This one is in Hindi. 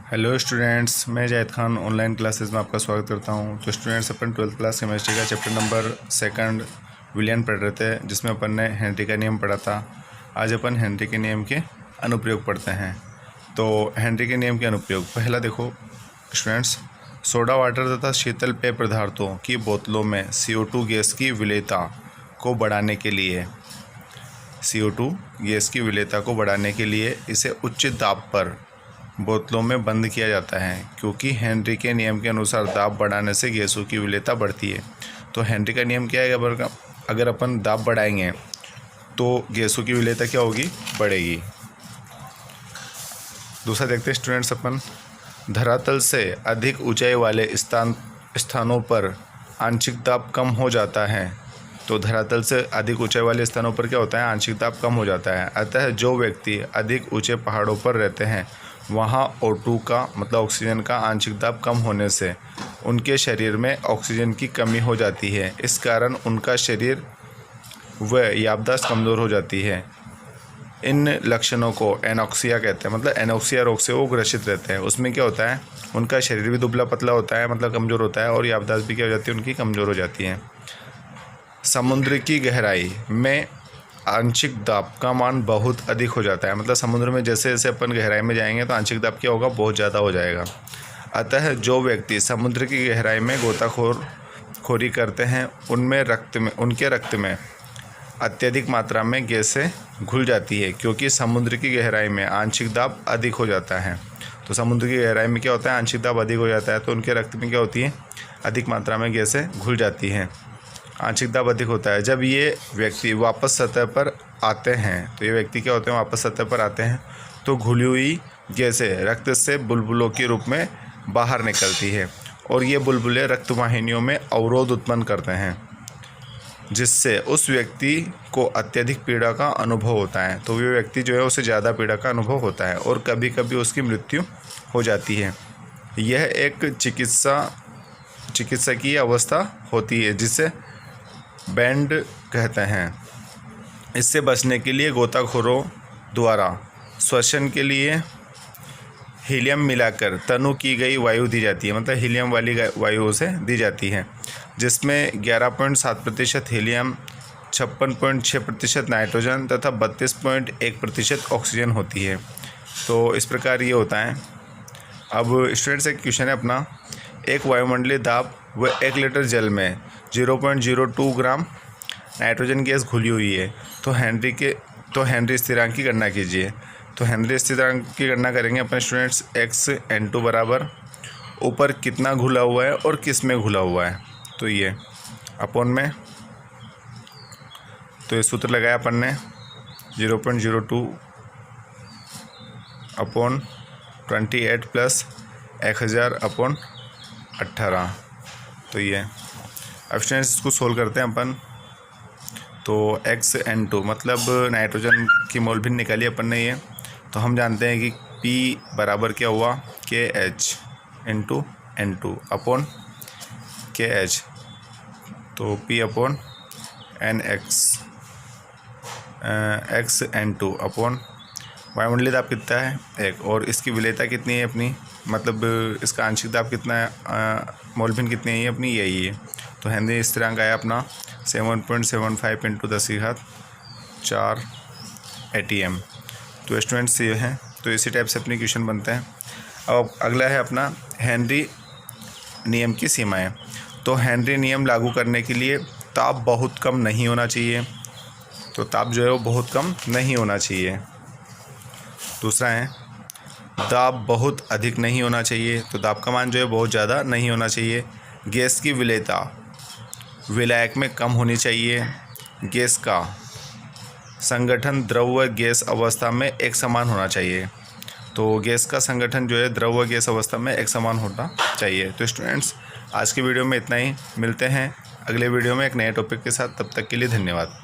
हेलो स्टूडेंट्स, मैं जाहिद खान ऑनलाइन क्लासेस में आपका स्वागत करता हूं। तो स्टूडेंट्स, अपन 12th क्लास केमिस्ट्री का चैप्टर नंबर 2 विलियन पढ़ रहे थे, जिसमें अपन ने हेनरी का नियम पढ़ा था। आज अपन हेनरी के नियम के अनुप्रयोग पढ़ते हैं। तो हेनरी के नियम के अनुप्रयोग, पहला देखो स्टूडेंट्स, सोडा वाटर तथा शीतल पेय पदार्थों की बोतलों में CO2 गैस की विलेयता को बढ़ाने के लिए CO2 गैस की विलेयता को बढ़ाने के लिए इसे उच्च दाब पर बोतलों में बंद किया जाता है, क्योंकि हेनरी के नियम के अनुसार दाब बढ़ाने से गैसों की विलेयता बढ़ती है। तो हेनरी का नियम क्या है, अगर अपन दाब बढ़ाएंगे तो गैसों की विलेयता क्या होगी, बढ़ेगी। दूसरा देखते हैं स्टूडेंट्स अपन, धरातल से अधिक ऊंचाई वाले स्थानों पर आंशिक दाब कम हो जाता है। तो धरातल से अधिक ऊंचाई वाले स्थानों पर क्या होता है, आंशिक दाब कम हो जाता है। अतः जो व्यक्ति अधिक ऊंचे पहाड़ों पर रहते हैं वहाँ O2 का मतलब ऑक्सीजन का आंशिक दाब कम होने से उनके शरीर में ऑक्सीजन की कमी हो जाती है। इस कारण उनका शरीर व याददाश्त कमज़ोर हो जाती है। इन लक्षणों को एनोक्सिया कहते हैं, मतलब एनोक्सिया रोग से वो ग्रसित रहते हैं। उसमें क्या होता है, उनका शरीर भी दुबला पतला होता है, मतलब कमज़ोर होता है, और याददाश्त भी क्या हो जाती है, उनकी कमज़ोर हो जाती है। समुद्र की गहराई में आंशिक दाब का मान बहुत अधिक हो जाता है, मतलब समुद्र में जैसे जैसे अपन गहराई में जाएंगे तो आंशिक दाब क्या होगा, बहुत ज़्यादा हो जाएगा। अतः जो व्यक्ति समुद्र की गहराई में गोताखोरी करते हैं उनके रक्त में अत्यधिक मात्रा में गैसें घुल जाती है, क्योंकि समुद्र की गहराई में आंशिक दाब अधिक हो जाता है। तो समुद्र की गहराई में क्या होता है, आंशिक दाब अधिक हो जाता है, तो उनके रक्त में क्या होती है, अधिक मात्रा में गैसें घुल जाती हैं, आंशिक दाब अधिक होता है। जब ये व्यक्ति वापस सतह पर आते हैं, तो ये व्यक्ति क्या होते हैं, वापस सतह पर आते हैं तो घुली हुई गैसें रक्त से बुलबुलों के रूप में बाहर निकलती है, और ये बुलबुले रक्त वाहिनियों में अवरोध उत्पन्न करते हैं, जिससे उस व्यक्ति को अत्यधिक पीड़ा का अनुभव होता है। तो ये व्यक्ति जो है उसे ज़्यादा पीड़ा का अनुभव होता है, और कभी कभी उसकी मृत्यु हो जाती है। यह एक चिकित्सकीय अवस्था होती है, जिसे बैंड कहते हैं। इससे बचने के लिए गोताखोरों द्वारा श्वसन के लिए हीलियम मिलाकर तनु की गई वायु दी जाती है, मतलब हीलियम वाली वायु उसे दी जाती है, जिसमें 11.7% हीलियम, 56.6% नाइट्रोजन तथा 32.1% ऑक्सीजन होती है। तो इस प्रकार ये होता है। अब स्टूडेंट्स, एक क्वेश्चन है अपना, एक वायुमंडलीय दाब व 1 लीटर जल में 0.02 ग्राम नाइट्रोजन गैस घुली हुई है। तो हेनरी स्थिरांक की गणना कीजिए। तो हेनरी स्थिरांक की गणना करेंगे अपन स्टूडेंट्स, x(N2) बराबर ऊपर कितना घुला हुआ है और किस में घुला हुआ है, तो ये अपॉन में, तो ये सूत्र लगाया अपन ने 0.02 अपॉन 28 प्लस 1000 अपॉन 18। तो ये अब स्टूडेंट्स इसको सोल्व करते हैं अपन। तो x(N2) मतलब नाइट्रोजन की मोल भी निकाली अपन ने ये। तो हम जानते हैं कि P बराबर क्या हुआ, KH into N2 upon KH, तो P upon NX x(N2) upon वायुमंडलीय दाब कितना है, 1, और इसकी विलेयता कितनी है अपनी, मतलब इसका आंशिक दाब कितना है, मोलभिन कितनी है अपनी, यही है। तो हेनरी स्थिरांक आया अपना 7.75 इंटू 10⁴ ATM। तो स्टूडेंट्स ये हैं, तो इसी टाइप से अपनी क्वेश्चन बनते हैं। अब अगला है अपना हेनरी नियम की सीमाएं। तो हेनरी नियम लागू करने के लिए ताप बहुत कम नहीं होना चाहिए, तो ताप जो है वो बहुत कम नहीं होना चाहिए। दूसरा है दाब बहुत अधिक नहीं होना चाहिए, तो दाब का मान जो है बहुत ज़्यादा नहीं होना चाहिए। गैस की विलेयता विलायक में कम होनी चाहिए। गैस का संगठन द्रव व गैस अवस्था में एक समान होना चाहिए। तो गैस का संगठन जो है द्रव व गैस अवस्था में एक समान होना चाहिए। तो स्टूडेंट्स, आज की वीडियो में इतना ही। मिलते हैं अगले वीडियो में एक नए टॉपिक के साथ। तब तक के लिए धन्यवाद।